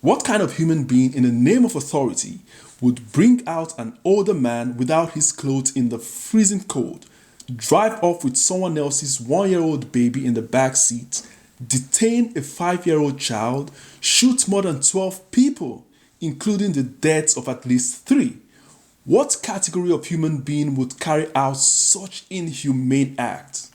What kind of human being in the name of authority would bring out an older man without his clothes in the freezing cold, drive off with someone else's 1-year-old baby in the back seat, detain a 5-year-old child, shoot more than 12 people, including the deaths of at least 3? What category of human being would carry out such inhumane acts?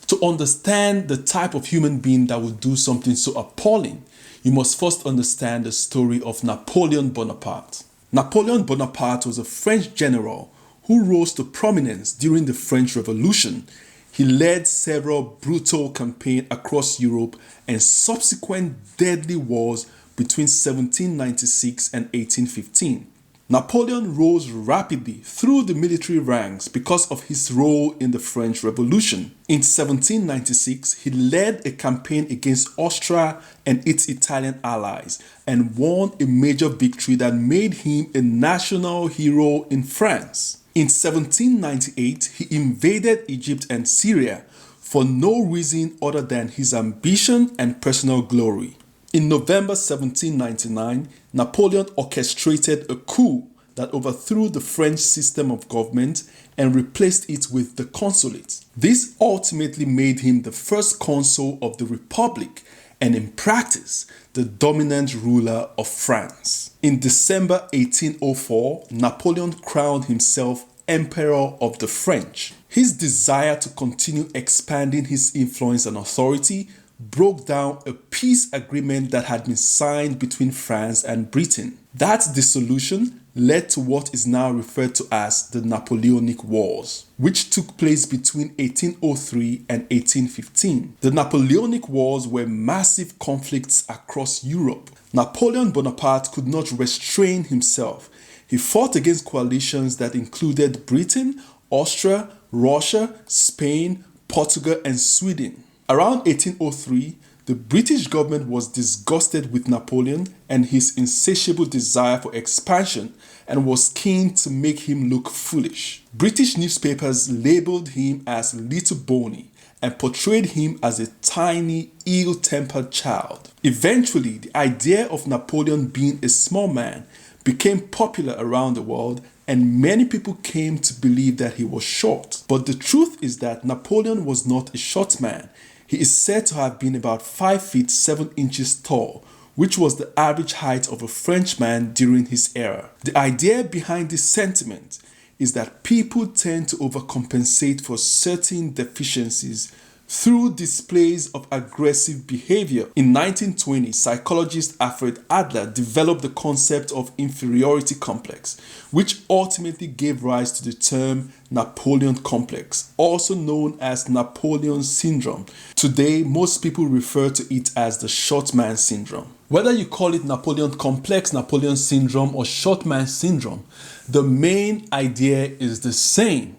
To understand the type of human being that would do something so appalling, you must first understand the story of Napoleon Bonaparte. Napoleon Bonaparte was a French general who rose to prominence during the French Revolution. He led several brutal campaigns across Europe and subsequent deadly wars between 1796 and 1815. Napoleon rose rapidly through the military ranks because of his role in the French Revolution. In 1796, he led a campaign against Austria and its Italian allies and won a major victory that made him a national hero in France. In 1798, he invaded Egypt and Syria for no reason other than his ambition and personal glory. In November 1799, Napoleon orchestrated a coup that overthrew the French system of government and replaced it with the consulate. This ultimately made him the first consul of the Republic and, in practice, the dominant ruler of France. In December 1804, Napoleon crowned himself Emperor of the French. His desire to continue expanding his influence and authority broke down a peace agreement that had been signed between France and Britain. That dissolution led to what is now referred to as the Napoleonic Wars, which took place between 1803 and 1815. The Napoleonic Wars were massive conflicts across Europe. Napoleon Bonaparte could not restrain himself. He fought against coalitions that included Britain, Austria, Russia, Spain, Portugal, and Sweden. Around 1803, the British government was disgusted with Napoleon and his insatiable desire for expansion and was keen to make him look foolish. British newspapers labeled him as Little Boney and portrayed him as a tiny, ill-tempered child. Eventually, the idea of Napoleon being a small man became popular around the world, and many people came to believe that he was short. But the truth is that Napoleon was not a short man. He is said to have been about 5 feet 7 inches tall, which was the average height of a Frenchman during his era. The idea behind this sentiment is that people tend to overcompensate for certain deficiencies through displays of aggressive behavior. In 1920, psychologist Alfred Adler developed the concept of inferiority complex, which ultimately gave rise to the term Napoleon Complex, also known as Napoleon Syndrome. Today, most people refer to it as the short man syndrome. Whether you call it Napoleon Complex, Napoleon Syndrome, or short man syndrome, the main idea is the same.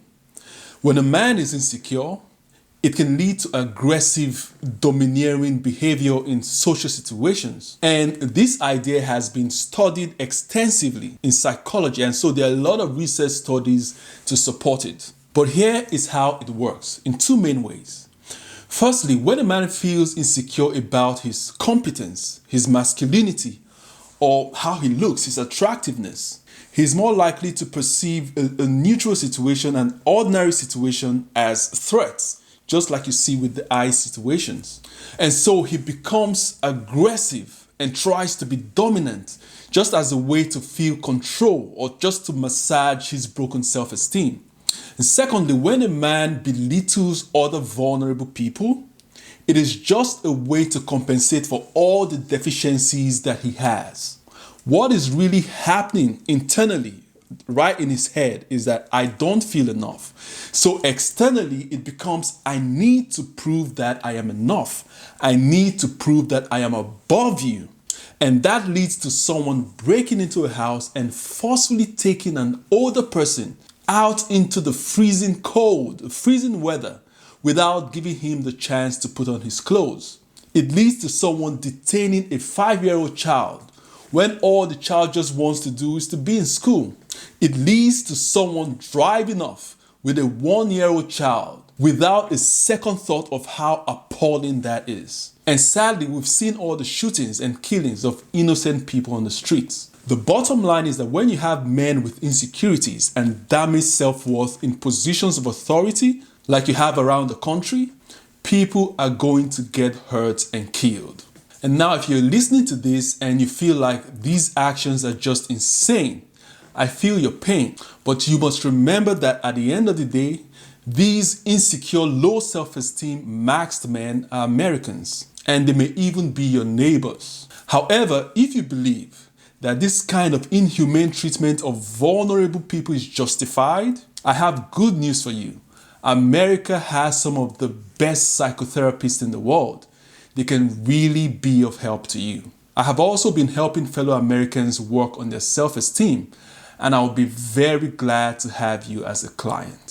When a man is insecure, it can lead to aggressive, domineering behavior in social situations. And this idea has been studied extensively in psychology, and so there are a lot of research studies to support it. But here is how it works in 2 main ways. Firstly, when a man feels insecure about his competence, his masculinity, or how he looks, his attractiveness, he's more likely to perceive a neutral situation, an ordinary situation, as threats, just like you see with the eye situations. And so he becomes aggressive and tries to be dominant, just as a way to feel control or just to massage his broken self-esteem. And secondly, when a man belittles other vulnerable people, it is just a way to compensate for all the deficiencies that he has. What is really happening internally, right in his head, is that I don't feel enough. So externally, it becomes I need to prove that I am enough. I need to prove that I am above you. And that leads to someone breaking into a house and forcefully taking an older person out into the freezing cold, freezing weather, without giving him the chance to put on his clothes. It leads to someone detaining a 5-year-old child when all the child just wants to do is to be in school. It leads to someone driving off with a 1-year-old child without a second thought of how appalling that is. And sadly, we've seen all the shootings and killings of innocent people on the streets. The bottom line is that when you have men with insecurities and damaged self-worth in positions of authority, like you have around the country, people are going to get hurt and killed. And now if you're listening to this and you feel like these actions are just insane, I feel your pain. But you must remember that at the end of the day, these insecure, low self-esteem, maxed men are Americans, and they may even be your neighbors. However, if you believe that this kind of inhumane treatment of vulnerable people is justified, I have good news for you. America has some of the best psychotherapists in the world. They can really be of help to you. I have also been helping fellow Americans work on their self-esteem, and I'll be very glad to have you as a client.